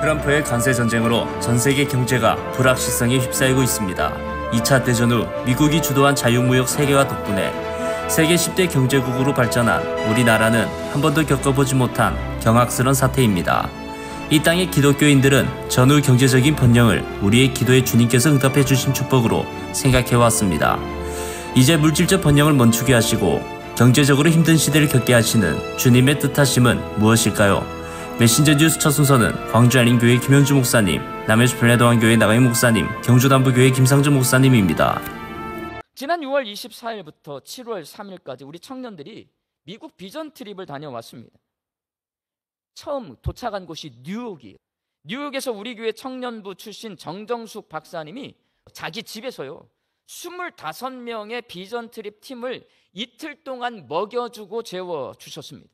트럼프의 관세 전쟁으로 전 세계 경제가 불확실성에 휩싸이고 있습니다. 2차 대전 후 미국이 주도한 자유무역 세계화 덕분에 세계 10대 경제국으로 발전한 우리나라는 한 번도 겪어보지 못한 경악스러운 사태입니다. 이 땅의 기독교인들은 전후 경제적인 번영을 우리의 기도에 주님께서 응답해 주신 축복으로 생각해왔습니다. 이제 물질적 번영을 멈추게 하시고 경제적으로 힘든 시대를 겪게 하시는 주님의 뜻하심은 무엇일까요? 메신저 뉴스 첫 순서는 광주 안림교회 김현주 목사님, 남해주 플레도안교회 나가임 목사님, 경주남부교회 김상준 목사님입니다. 지난 6월 24일부터 7월 3일까지 우리 청년들이 미국 비전 트립을 다녀왔습니다. 처음 도착한 곳이 뉴욕이에요. 뉴욕에서 우리 교회 청년부 출신 정정숙 박사님이 자기 집에서요 25명의 비전 트립 팀을 이틀 동안 먹여주고 재워주셨습니다.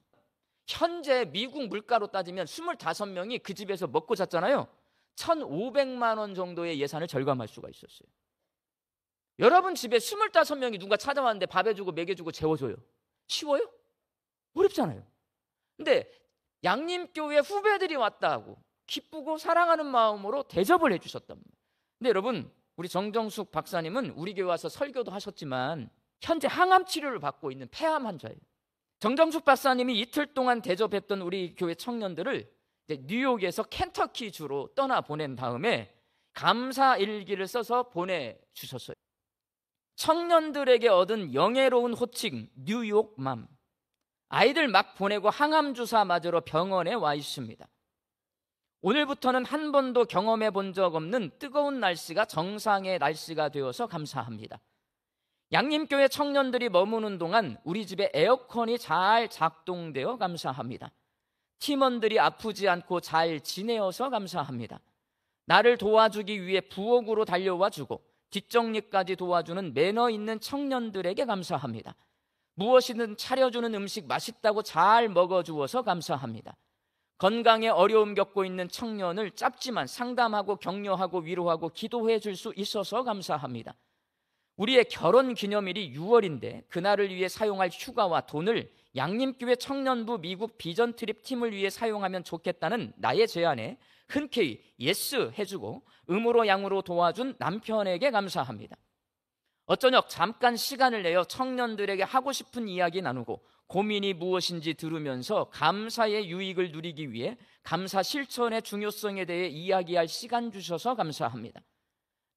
현재 미국 물가로 따지면 25명이 그 집에서 먹고 잤잖아요. 1,500만 원 정도의 예산을 절감할 수가 있었어요. 여러분 집에 25명이 누가 찾아왔는데 밥 해주고 먹여주고 재워줘요. 쉬워요? 어렵잖아요. 근데 양림교회 후배들이 왔다고 기쁘고 사랑하는 마음으로 대접을 해주셨답니다. 근데 여러분, 우리 정정숙 박사님은 우리 교회 와서 설교도 하셨지만 현재 항암 치료를 받고 있는 폐암 환자예요. 정정숙 박사님이 이틀 동안 대접했던 우리 교회 청년들을 이제 뉴욕에서 켄터키주로 떠나보낸 다음에 감사 일기를 써서 보내주셨어요. 청년들에게 얻은 영예로운 호칭 뉴욕맘. 아이들 막 보내고 항암주사 맞으러 병원에 와 있습니다. 오늘부터는 한 번도 경험해 본 적 없는 뜨거운 날씨가 정상의 날씨가 되어서 감사합니다. 양림교회 청년들이 머무는 동안 우리 집에 에어컨이 잘 작동되어 감사합니다. 팀원들이 아프지 않고 잘 지내어서 감사합니다. 나를 도와주기 위해 부엌으로 달려와 주고 뒷정리까지 도와주는 매너 있는 청년들에게 감사합니다. 무엇이든 차려주는 음식 맛있다고 잘 먹어주어서 감사합니다. 건강에 어려움 겪고 있는 청년을 짧지만 상담하고 격려하고 위로하고 기도해 줄 수 있어서 감사합니다. 우리의 결혼 기념일이 6월인데 그날을 위해 사용할 휴가와 돈을 양림교회 청년부 미국 비전 트립 팀을 위해 사용하면 좋겠다는 나의 제안에 흔쾌히 예스 해주고 음으로 양으로 도와준 남편에게 감사합니다. 어저녁 잠깐 시간을 내어 청년들에게 하고 싶은 이야기 나누고 고민이 무엇인지 들으면서 감사의 유익을 누리기 위해 감사 실천의 중요성에 대해 이야기할 시간 주셔서 감사합니다.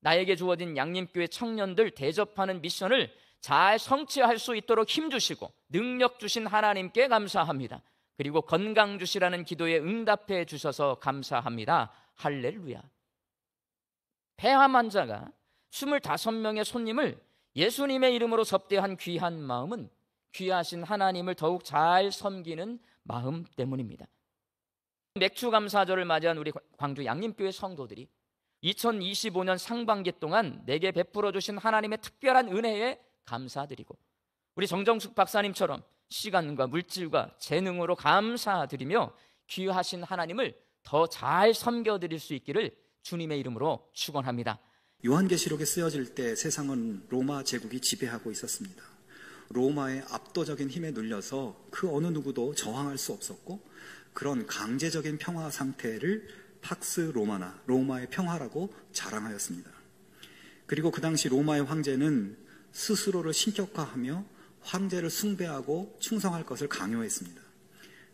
나에게 주어진 양림교회 청년들 대접하는 미션을 잘 성취할 수 있도록 힘주시고 능력 주신 하나님께 감사합니다. 그리고 건강 주시라는 기도에 응답해 주셔서 감사합니다. 할렐루야. 폐암 환자가 25명의 손님을 예수님의 이름으로 접대한 귀한 마음은 귀하신 하나님을 더욱 잘 섬기는 마음 때문입니다. 맥주감사절을 맞이한 우리 광주 양림교회 성도들이 2025년 상반기 동안 내게 베풀어 주신 하나님의 특별한 은혜에 감사드리고 우리 정정숙 박사님처럼 시간과 물질과 재능으로 감사드리며 귀하신 하나님을 더 잘 섬겨드릴 수 있기를 주님의 이름으로 축원합니다. 요한계시록에 쓰여질 때 세상은 로마 제국이 지배하고 있었습니다. 로마의 압도적인 힘에 눌려서 그 어느 누구도 저항할 수 없었고 그런 강제적인 평화 상태를 팍스 로마나 로마의 평화라고 자랑하였습니다. 그리고 그 당시 로마의 황제는 스스로를 신격화하며 황제를 숭배하고 충성할 것을 강요했습니다.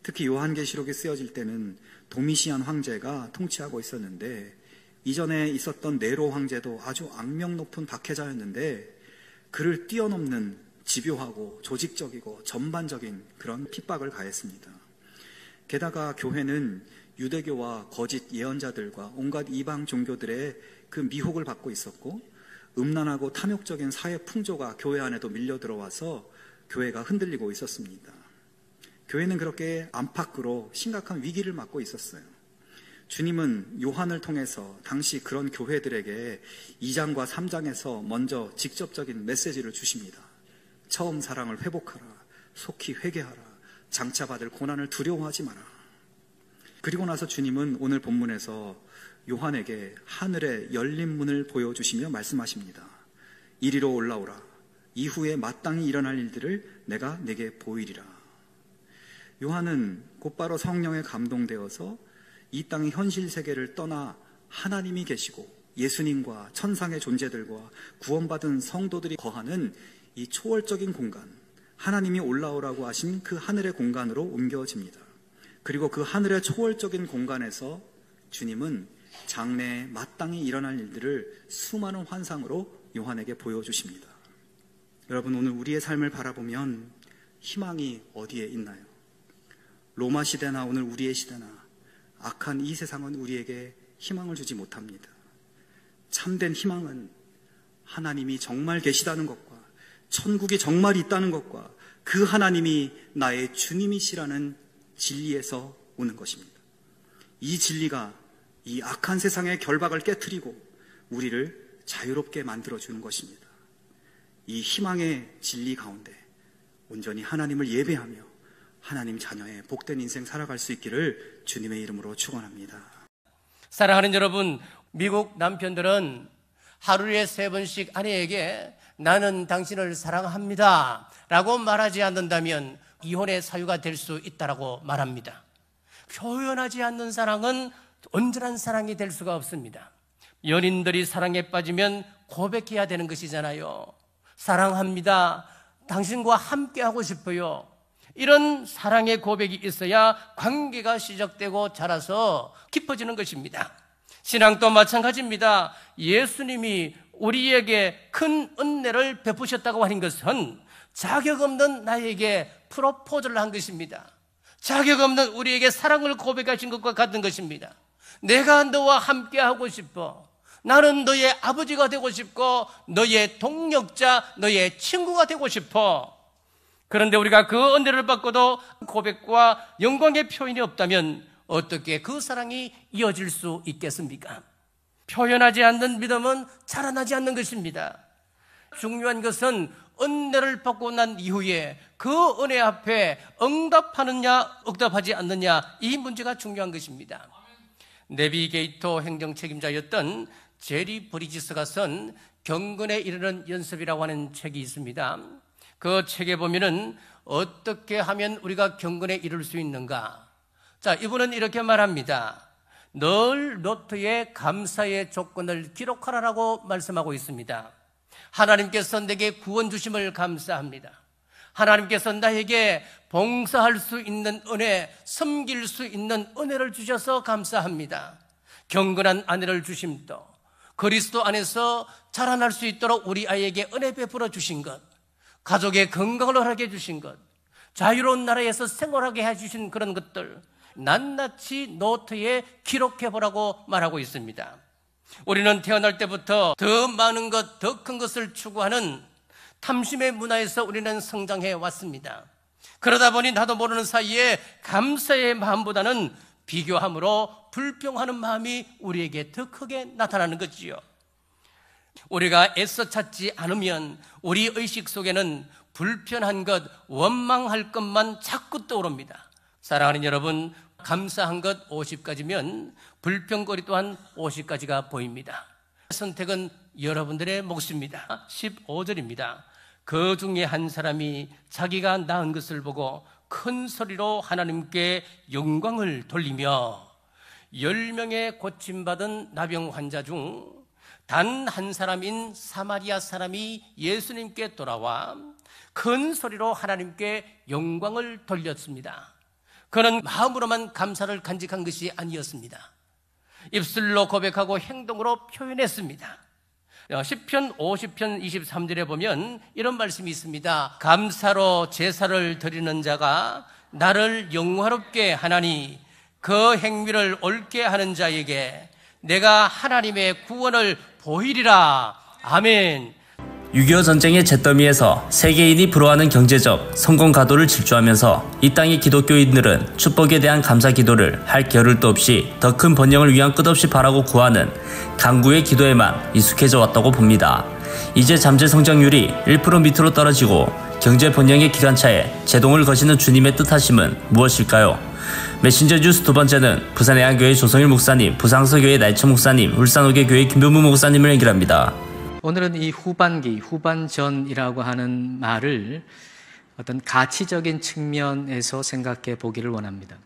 특히 요한계시록에 쓰여질 때는 도미시안 황제가 통치하고 있었는데 이전에 있었던 네로 황제도 아주 악명 높은 박해자였는데 그를 뛰어넘는 집요하고 조직적이고 전반적인 그런 핍박을 가했습니다. 게다가 교회는 유대교와 거짓 예언자들과 온갖 이방 종교들의 그 미혹을 받고 있었고 음란하고 탐욕적인 사회 풍조가 교회 안에도 밀려 들어와서 교회가 흔들리고 있었습니다. 교회는 그렇게 안팎으로 심각한 위기를 맞고 있었어요. 주님은 요한을 통해서 당시 그런 교회들에게 2장과 3장에서 먼저 직접적인 메시지를 주십니다. 처음 사랑을 회복하라. 속히 회개하라. 장차 받을 고난을 두려워하지 마라. 그리고 나서 주님은 오늘 본문에서 요한에게 하늘의 열린 문을 보여주시며 말씀하십니다. 이리로 올라오라. 이후에 마땅히 일어날 일들을 내가 내게 보이리라. 요한은 곧바로 성령에 감동되어서 이 땅의 현실 세계를 떠나 하나님이 계시고 예수님과 천상의 존재들과 구원받은 성도들이 거하는 이 초월적인 공간, 하나님이 올라오라고 하신 그 하늘의 공간으로 옮겨집니다. 그리고 그 하늘의 초월적인 공간에서 주님은 장래에 마땅히 일어날 일들을 수많은 환상으로 요한에게 보여주십니다. 여러분, 오늘 우리의 삶을 바라보면 희망이 어디에 있나요? 로마 시대나 오늘 우리의 시대나 악한 이 세상은 우리에게 희망을 주지 못합니다. 참된 희망은 하나님이 정말 계시다는 것과 천국이 정말 있다는 것과 그 하나님이 나의 주님이시라는 진리에서 오는 것입니다. 이 진리가 이 악한 세상의 결박을 깨트리고 우리를 자유롭게 만들어주는 것입니다. 이 희망의 진리 가운데 온전히 하나님을 예배하며 하나님 자녀의 복된 인생 살아갈 수 있기를 주님의 이름으로 축원합니다. 사랑하는 여러분, 미국 남편들은 하루에 3번씩 아내에게 나는 당신을 사랑합니다 라고 말하지 않는다면 이혼의 사유가 될 수 있다고 말합니다. 표현하지 않는 사랑은 온전한 사랑이 될 수가 없습니다. 연인들이 사랑에 빠지면 고백해야 되는 것이잖아요. 사랑합니다. 당신과 함께하고 싶어요. 이런 사랑의 고백이 있어야 관계가 시작되고 자라서 깊어지는 것입니다. 신앙도 마찬가지입니다. 예수님이 우리에게 큰 은혜를 베푸셨다고 하는 것은 자격 없는 나에게 프로포즈를 한 것입니다. 자격 없는 우리에게 사랑을 고백하신 것과 같은 것입니다. 내가 너와 함께하고 싶어. 나는 너의 아버지가 되고 싶고 너의 동력자, 너의 친구가 되고 싶어. 그런데 우리가 그 은혜를 받고도 고백과 영광의 표현이 없다면 어떻게 그 사랑이 이어질 수 있겠습니까? 표현하지 않는 믿음은 자라나지 않는 것입니다. 중요한 것은 은혜를 받고 난 이후에 그 은혜 앞에 응답하느냐 응답하지 않느냐, 이 문제가 중요한 것입니다. 내비게이터 행정 책임자였던 제리 브리지스가 쓴 경건에 이르는 연습이라고 하는 책이 있습니다. 그 책에 보면은 어떻게 하면 우리가 경건에 이룰 수 있는가? 자, 이분은 이렇게 말합니다. 늘 노트에 감사의 조건을 기록하라라고 말씀하고 있습니다. 하나님께서 내게 구원 주심을 감사합니다. 하나님께서 나에게 봉사할 수 있는 은혜, 섬길 수 있는 은혜를 주셔서 감사합니다. 경건한 아내를 주심도, 그리스도 안에서 자라날 수 있도록 우리 아이에게 은혜 베풀어 주신 것, 가족의 건강을 허락해 주신 것, 자유로운 나라에서 생활하게 해주신 그런 것들 낱낱이 노트에 기록해보라고 말하고 있습니다. 우리는 태어날 때부터 더 많은 것, 더 큰 것을 추구하는 탐심의 문화에서 우리는 성장해 왔습니다. 그러다 보니 나도 모르는 사이에 감사의 마음보다는 비교함으로 불평하는 마음이 우리에게 더 크게 나타나는 거지요. 우리가 애써 찾지 않으면 우리 의식 속에는 불편한 것, 원망할 것만 자꾸 떠오릅니다. 사랑하는 여러분, 감사한 것 50가지면 불평거리 또한 50가지가 보입니다. 선택은 여러분들의 몫입니다. 15절입니다. 그 중에 한 사람이 자기가 낳은 것을 보고 큰 소리로 하나님께 영광을 돌리며 10명의 고침받은 나병 환자 중 단 한 사람인 사마리아 사람이 예수님께 돌아와 큰 소리로 하나님께 영광을 돌렸습니다. 그는 마음으로만 감사를 간직한 것이 아니었습니다. 입술로 고백하고 행동으로 표현했습니다. 시편 50편 23절에 보면 이런 말씀이 있습니다. 감사로 제사를 드리는 자가 나를 영화롭게 하나니 그 행위를 옳게 하는 자에게 내가 하나님의 구원을 보이리라. 아멘. 6.25 전쟁의 잿더미에서 세계인이 부러워하는 경제적 성공 가도를 질주하면서 이 땅의 기독교인들은 축복에 대한 감사 기도를 할 겨를도 없이 더 큰 번영을 위한 끝없이 바라고 구하는 간구의 기도에만 익숙해져 왔다고 봅니다. 이제 잠재 성장률이 1% 밑으로 떨어지고 경제 번영의 기관차에 제동을 거시는 주님의 뜻하심은 무엇일까요? 메신저 뉴스 두 번째는 부산해안교회 조성일 목사님, 부상서교회 나이천 목사님, 울산호계 교회 김병무 목사님을 연결합니다. 오늘은 이 후반기, 후반전이라고 하는 말을 어떤 가치적인 측면에서 생각해 보기를 원합니다.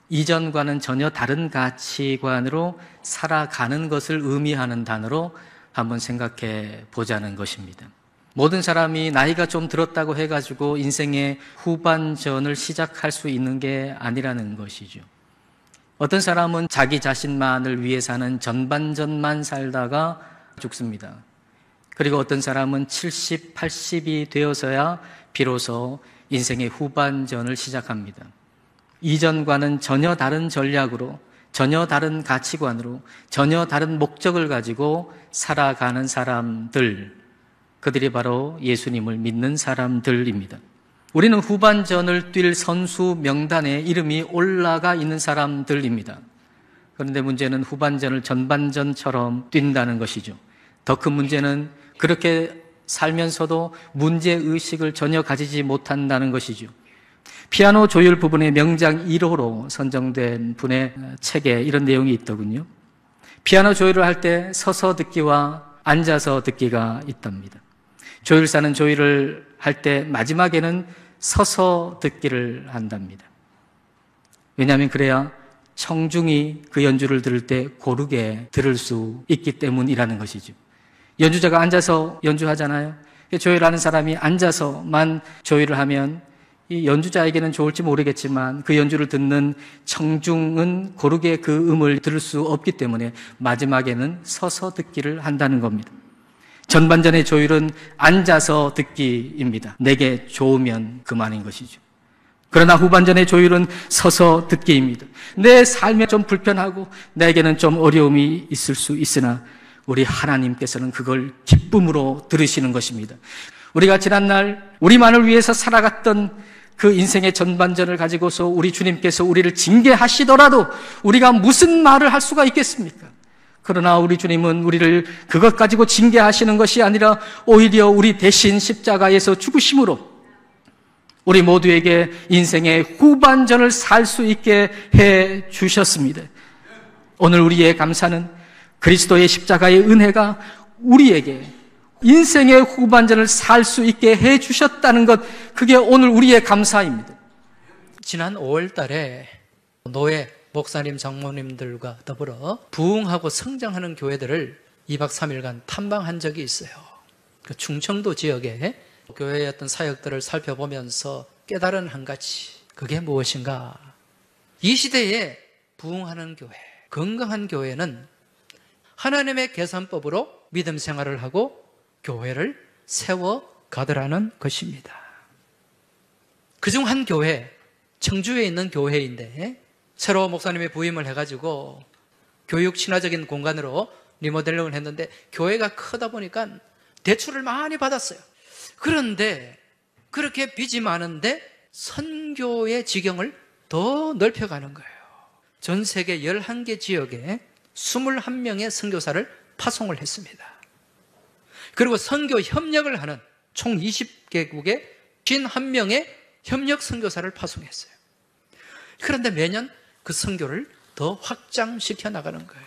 이전과는 전혀 다른 가치관으로 살아가는 것을 의미하는 단어로 한번 생각해 보자는 것입니다. 모든 사람이 나이가 좀 들었다고 해가지고 인생의 후반전을 시작할 수 있는 게 아니라는 것이죠. 어떤 사람은 자기 자신만을 위해 사는 전반전만 살다가 죽습니다. 그리고 어떤 사람은 70, 80이 되어서야 비로소 인생의 후반전을 시작합니다. 이전과는 전혀 다른 전략으로, 전혀 다른 가치관으로, 전혀 다른 목적을 가지고 살아가는 사람들, 그들이 바로 예수님을 믿는 사람들입니다. 우리는 후반전을 뛸 선수 명단에 이름이 올라가 있는 사람들입니다. 그런데 문제는 후반전을 전반전처럼 뛴다는 것이죠. 더 큰 문제는 그렇게 살면서도 문제의식을 전혀 가지지 못한다는 것이죠. 피아노 조율 부분의 명장 1호로 선정된 분의 책에 이런 내용이 있더군요. 피아노 조율을 할 때 서서 듣기와 앉아서 듣기가 있답니다. 조율사는 조율을 할 때 마지막에는 서서 듣기를 한답니다. 왜냐하면 그래야 청중이 그 연주를 들을 때 고르게 들을 수 있기 때문이라는 것이죠. 연주자가 앉아서 연주하잖아요. 조율하는 사람이 앉아서만 조율을 하면 이 연주자에게는 좋을지 모르겠지만 그 연주를 듣는 청중은 고르게 그 음을 들을 수 없기 때문에 마지막에는 서서 듣기를 한다는 겁니다. 전반전의 조율은 앉아서 듣기입니다. 내게 좋으면 그만인 것이죠. 그러나 후반전의 조율은 서서 듣기입니다. 내 삶에 좀 불편하고 내게는 좀 어려움이 있을 수 있으나 우리 하나님께서는 그걸 기쁨으로 들으시는 것입니다. 우리가 지난날 우리만을 위해서 살아갔던 그 인생의 전반전을 가지고서 우리 주님께서 우리를 징계하시더라도 우리가 무슨 말을 할 수가 있겠습니까? 그러나 우리 주님은 우리를 그것 가지고 징계하시는 것이 아니라 오히려 우리 대신 십자가에서 죽으심으로 우리 모두에게 인생의 후반전을 살 수 있게 해 주셨습니다. 오늘 우리의 감사는 그리스도의 십자가의 은혜가 우리에게 인생의 후반전을 살 수 있게 해 주셨다는 것, 그게 오늘 우리의 감사입니다. 지난 5월 달에 노예 목사님, 장모님들과 더불어 부흥하고 성장하는 교회들을 2박 3일간 탐방한 적이 있어요. 그 충청도 지역에 교회의 어떤 사역들을 살펴보면서 깨달은 한 가지, 그게 무엇인가? 이 시대에 부흥하는 교회, 건강한 교회는 하나님의 계산법으로 믿음 생활을 하고 교회를 세워가더라는 것입니다. 그중 한 교회, 청주에 있는 교회인데 새로 목사님이 부임을 해가지고 교육 친화적인 공간으로 리모델링을 했는데 교회가 크다 보니까 대출을 많이 받았어요. 그런데 그렇게 빚이 많은데 선교의 지경을 더 넓혀가는 거예요. 전 세계 11개 지역에 21명의 선교사를 파송을 했습니다. 그리고 선교 협력을 하는 총 20개국에 51명의 협력 선교사를 파송했어요. 그런데 매년 그 선교를 더 확장시켜 나가는 거예요.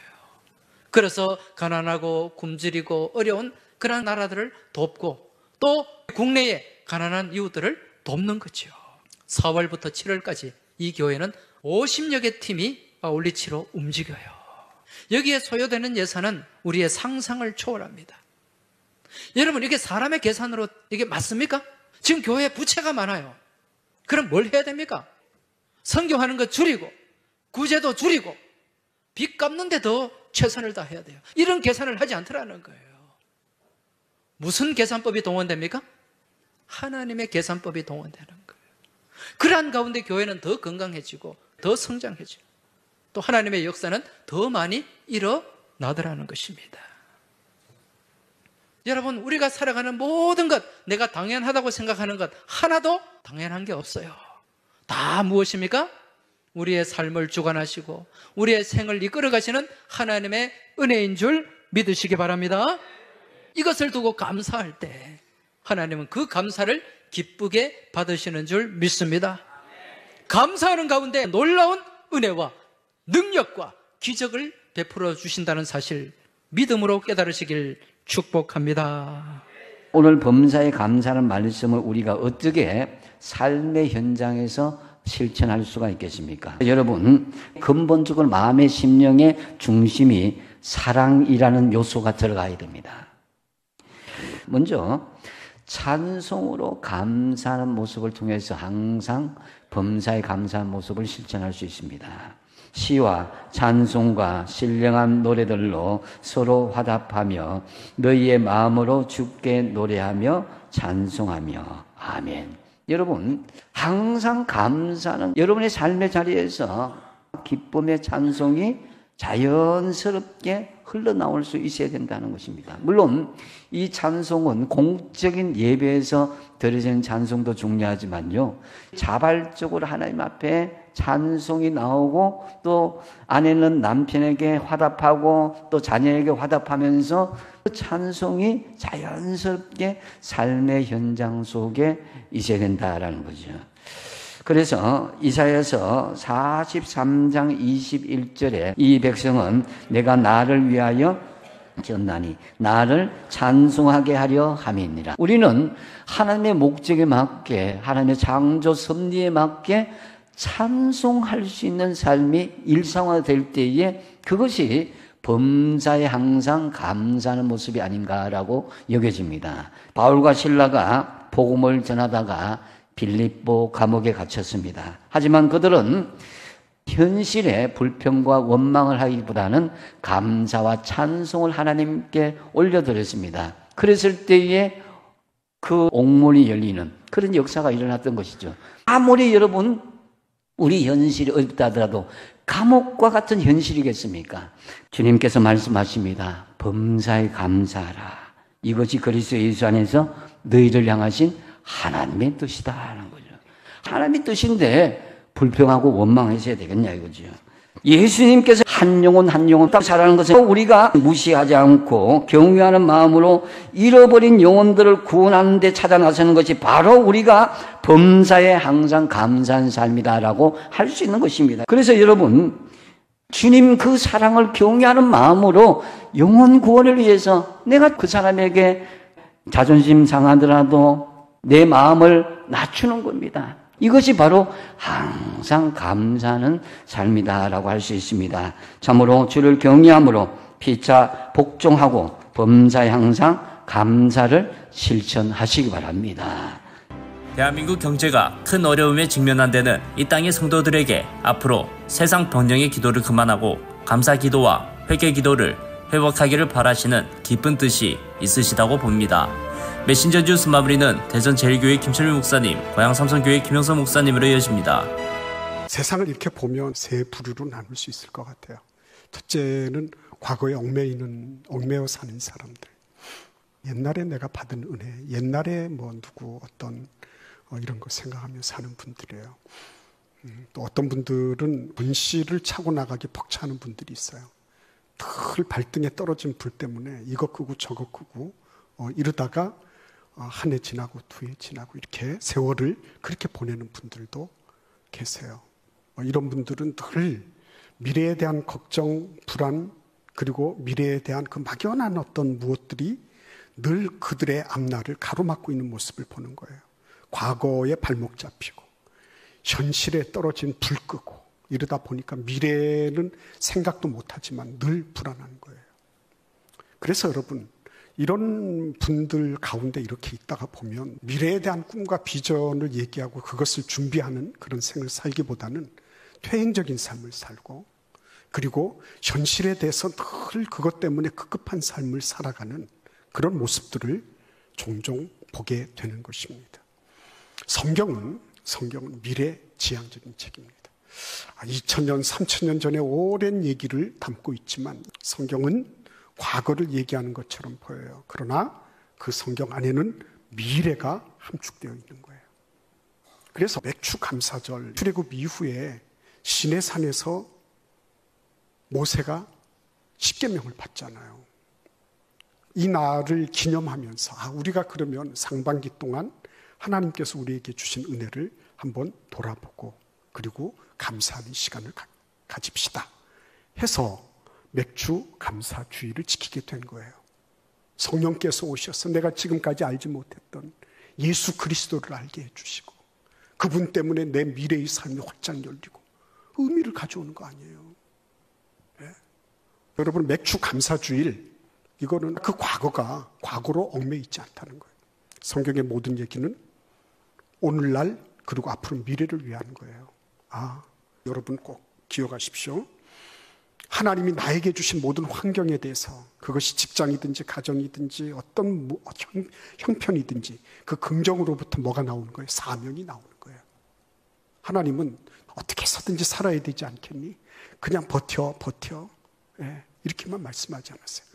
그래서 가난하고 굶주리고 어려운 그런 나라들을 돕고 또 국내의 가난한 이웃들을 돕는 거죠. 4월부터 7월까지 이 교회는 50여 개 팀이 아울리치로 움직여요. 여기에 소요되는 예산은 우리의 상상을 초월합니다. 여러분, 이게 사람의 계산으로 이게 맞습니까? 지금 교회에 부채가 많아요. 그럼 뭘 해야 됩니까? 선교하는 거 줄이고 구제도 줄이고 빚 갚는데 더 최선을 다해야 돼요. 이런 계산을 하지 않더라는 거예요. 무슨 계산법이 동원됩니까? 하나님의 계산법이 동원되는 거예요. 그러한 가운데 교회는 더 건강해지고 더 성장해지고 또 하나님의 역사는 더 많이 일어나더라는 것입니다. 여러분, 우리가 살아가는 모든 것, 내가 당연하다고 생각하는 것 하나도 당연한 게 없어요. 다 무엇입니까? 우리의 삶을 주관하시고 우리의 생을 이끌어가시는 하나님의 은혜인 줄 믿으시기 바랍니다. 이것을 두고 감사할 때 하나님은 그 감사를 기쁘게 받으시는 줄 믿습니다. 감사하는 가운데 놀라운 은혜와 능력과 기적을 베풀어 주신다는 사실 믿음으로 깨달으시길 축복합니다. 오늘 범사에 감사하는 말씀을 우리가 어떻게 삶의 현장에서 실천할 수가 있겠습니까? 여러분, 근본적으로 마음의 심령의 중심이 사랑이라는 요소가 들어가야 됩니다. 먼저 찬송으로 감사하는 모습을 통해서 항상 범사에 감사한 모습을 실천할 수 있습니다. 시와 찬송과 신령한 노래들로 서로 화답하며 너희의 마음으로 주께 노래하며 찬송하며 아멘. 여러분, 항상 감사는 여러분의 삶의 자리에서 기쁨의 찬송이 자연스럽게 흘러나올 수 있어야 된다는 것입니다. 물론 이 찬송은 공적인 예배에서 드려지는 찬송도 중요하지만요, 자발적으로 하나님 앞에 찬송이 나오고 또 아내는 남편에게 화답하고 또 자녀에게 화답하면서 그 찬송이 자연스럽게 삶의 현장 속에 있어야 된다라는 거죠. 그래서 이사야서 43장 21절에 이 백성은 내가 나를 위하여 지었나니 나를 찬송하게 하려 함이니라. 우리는 하나님의 목적에 맞게, 하나님의 창조 섭리에 맞게 찬송할 수 있는 삶이 일상화될 때에 그것이 범사에 항상 감사하는 모습이 아닌가라고 여겨집니다. 바울과 실라가 복음을 전하다가 빌립보 감옥에 갇혔습니다. 하지만 그들은 현실에 불평과 원망을 하기보다는 감사와 찬송을 하나님께 올려드렸습니다. 그랬을 때에 그 옥문이 열리는 그런 역사가 일어났던 것이죠. 아무리 여러분 우리 현실이 어렵다 하더라도 감옥과 같은 현실이겠습니까? 주님께서 말씀하십니다. 범사에 감사하라. 이것이 그리스도 예수 안에서 너희를 향하신 하나님의 뜻이다 하는 거죠. 하나님의 뜻인데 불평하고 원망하셔야 되겠냐 이거죠. 예수님께서 한 영혼 한 영혼 딱 살아가는 것은 우리가 무시하지 않고 경외하는 마음으로 잃어버린 영혼들을 구원하는 데 찾아 나서는 것이 바로 우리가 범사에 항상 감사한 삶이다라고 할 수 있는 것입니다. 그래서 여러분, 주님 그 사랑을 경외하는 마음으로 영혼 구원을 위해서 내가 그 사람에게 자존심 상하더라도 내 마음을 낮추는 겁니다. 이것이 바로 항상 감사하는 삶이다라고 할 수 있습니다. 참으로 주를 경외함으로 피차 복종하고 범사에 항상 감사를 실천하시기 바랍니다. 대한민국 경제가 큰 어려움에 직면한 데는 이 땅의 성도들에게 앞으로 세상 번영의 기도를 그만하고 감사 기도와 회개 기도를 회복하기를 바라시는 깊은 뜻이 있으시다고 봅니다. 메신저 뉴스 마무리는 대전제일교회 김철민 목사님, 고양 삼성교회 김영선 목사님으로 이어집니다. 세상을 이렇게 보면 세 부류로 나눌 수 있을 것 같아요. 첫째는 과거에 얽매여 사는 사람들. 옛날에 내가 받은 은혜, 옛날에 누구 어떤 이런 거 생각하며 사는 분들이에요. 또 어떤 분들은 분실을 차고 나가기 벅차는 분들이 있어요. 늘 발등에 떨어진 불 때문에 이거 끄고 저거 끄고 이러다가 한 해 지나고 두 해 지나고 이렇게 세월을 그렇게 보내는 분들도 계세요. 이런 분들은 늘 미래에 대한 걱정, 불안, 그리고 미래에 대한 그 막연한 어떤 무엇들이 늘 그들의 앞날을 가로막고 있는 모습을 보는 거예요. 과거에 발목 잡히고 현실에 떨어진 불 끄고 이러다 보니까 미래는 생각도 못하지만 늘 불안한 거예요. 그래서 여러분, 이런 분들 가운데 이렇게 있다가 보면 미래에 대한 꿈과 비전을 얘기하고 그것을 준비하는 그런 생을 살기보다는 퇴행적인 삶을 살고, 그리고 현실에 대해서 늘 그것 때문에 급급한 삶을 살아가는 그런 모습들을 종종 보게 되는 것입니다. 성경은 미래지향적인 책입니다. 2000년, 3000년 전에 오랜 얘기를 담고 있지만 성경은 과거를 얘기하는 것처럼 보여요. 그러나 그 성경 안에는 미래가 함축되어 있는 거예요. 그래서 맥주 감사절 출애굽 이후에 시내산에서 모세가 십계명을 받잖아요. 이 날을 기념하면서 우리가 그러면 상반기 동안 하나님께서 우리에게 주신 은혜를 한번 돌아보고 그리고 감사하는 시간을 가집시다 해서 맥주 감사주의를 지키게 된 거예요. 성령께서 오셔서 내가 지금까지 알지 못했던 예수 그리스도를 알게 해주시고 그분 때문에 내 미래의 삶이 활짝 열리고 의미를 가져오는 거 아니에요. 네? 여러분, 맥주 감사주일, 이거는 그 과거가 과거로 얽매여 있지 않다는 거예요. 성경의 모든 얘기는 오늘날 그리고 앞으로 미래를 위한 거예요. 여러분 꼭 기억하십시오. 하나님이 나에게 주신 모든 환경에 대해서, 그것이 직장이든지 가정이든지 어떤 형편이든지 그 긍정으로부터 뭐가 나오는 거예요? 사명이 나오는 거예요. 하나님은 어떻게 해서든지 살아야 되지 않겠니? 그냥 버텨. 예, 이렇게만 말씀하지 않았어요.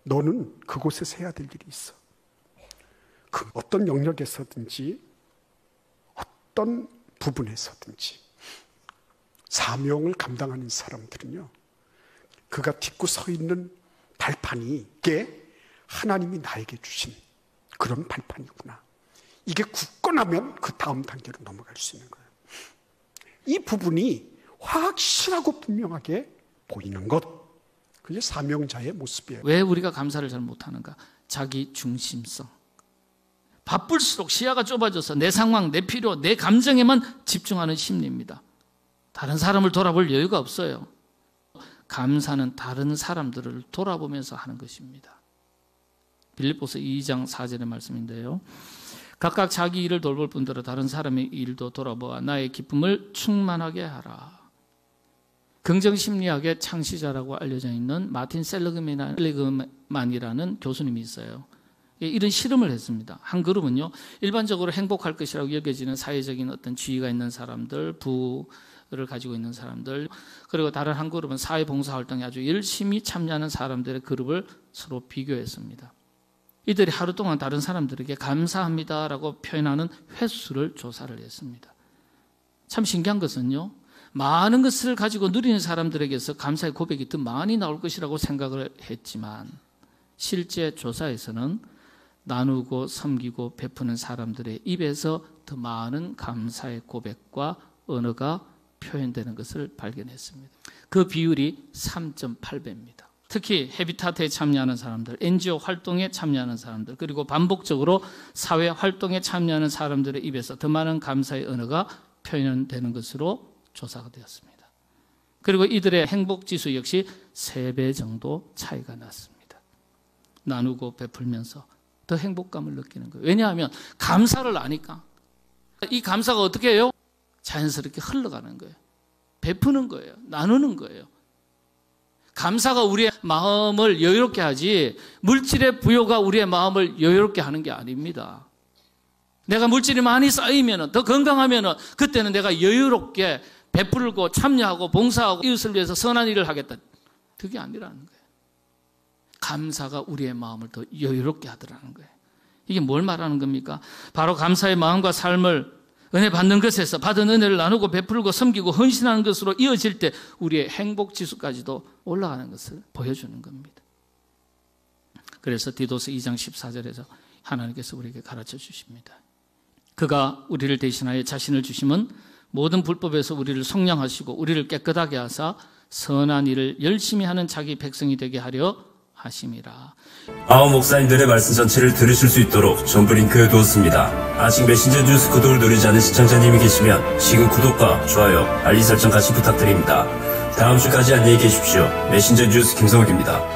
너는 그곳에서 해야 될 일이 있어. 그 어떤 영역에서든지 어떤 부분에서든지 사명을 감당하는 사람들은요, 그가 딛고 서 있는 발판이 이게 하나님이 나에게 주신 그런 발판이구나. 이게 굳건하면 그 다음 단계로 넘어갈 수 있는 거예요. 이 부분이 확실하고 분명하게 보이는 것, 그게 사명자의 모습이에요. 왜 우리가 감사를 잘 못하는가? 자기 중심성. 바쁠수록 시야가 좁아져서 내 상황, 내 필요, 내 감정에만 집중하는 심리입니다. 다른 사람을 돌아볼 여유가 없어요. 감사는 다른 사람들을 돌아보면서 하는 것입니다. 빌립보서 2장 4절의 말씀인데요. 각각 자기 일을 돌볼 뿐더러 다른 사람의 일도 돌아보아 나의 기쁨을 충만하게 하라. 긍정심리학의 창시자라고 알려져 있는 마틴 셀리그만이라는 교수님이 있어요. 이런 실험을 했습니다. 한 그룹은요, 일반적으로 행복할 것이라고 여겨지는 사회적인 어떤 지위가 있는 사람들, 부를 가지고 있는 사람들, 그리고 다른 한 그룹은 사회봉사활동에 아주 열심히 참여하는 사람들의 그룹을 서로 비교했습니다. 이들이 하루 동안 다른 사람들에게 감사합니다라고 표현하는 횟수를 조사를 했습니다. 참 신기한 것은요, 많은 것을 가지고 누리는 사람들에게서 감사의 고백이 더 많이 나올 것이라고 생각을 했지만 실제 조사에서는 나누고 섬기고 베푸는 사람들의 입에서 더 많은 감사의 고백과 언어가 표현되는 것을 발견했습니다. 그 비율이 3.8배입니다. 특히 헤비타트에 참여하는 사람들, NGO 활동에 참여하는 사람들, 그리고 반복적으로 사회 활동에 참여하는 사람들의 입에서 더 많은 감사의 언어가 표현되는 것으로 조사가 되었습니다. 그리고 이들의 행복지수 역시 3배 정도 차이가 났습니다. 나누고 베풀면서 더 행복감을 느끼는 거예요. 왜냐하면 감사를 아니까. 이 감사가 어떻게 해요? 자연스럽게 흘러가는 거예요. 베푸는 거예요. 나누는 거예요. 감사가 우리의 마음을 여유롭게 하지 물질의 부여가 우리의 마음을 여유롭게 하는 게 아닙니다. 내가 물질이 많이 쌓이면, 더 건강하면 그때는 내가 여유롭게 베풀고 참여하고 봉사하고 이웃을 위해서 선한 일을 하겠다. 그게 아니라는 거예요. 감사가 우리의 마음을 더 여유롭게 하더라는 거예요. 이게 뭘 말하는 겁니까? 바로 감사의 마음과 삶을 은혜 받는 것에서 받은 은혜를 나누고 베풀고 섬기고 헌신하는 것으로 이어질 때 우리의 행복지수까지도 올라가는 것을 보여주는 겁니다. 그래서 디도서 2장 14절에서 하나님께서 우리에게 가르쳐 주십니다. 그가 우리를 대신하여 자신을 주심은 모든 불법에서 우리를 속량하시고 우리를 깨끗하게 하사 선한 일을 열심히 하는 자기 백성이 되게 하려 하심이라. 아우 목사님들의 말씀 전체를 들으실 수 있도록 전부 링크해 두었습니다. 아직 메신저 뉴스 구독을 누르지 않은 시청자님이 계시면 지금 구독과 좋아요, 알림 설정 같이 부탁드립니다. 다음 주까지 안녕히 계십시오. 메신저 뉴스 김성욱입니다.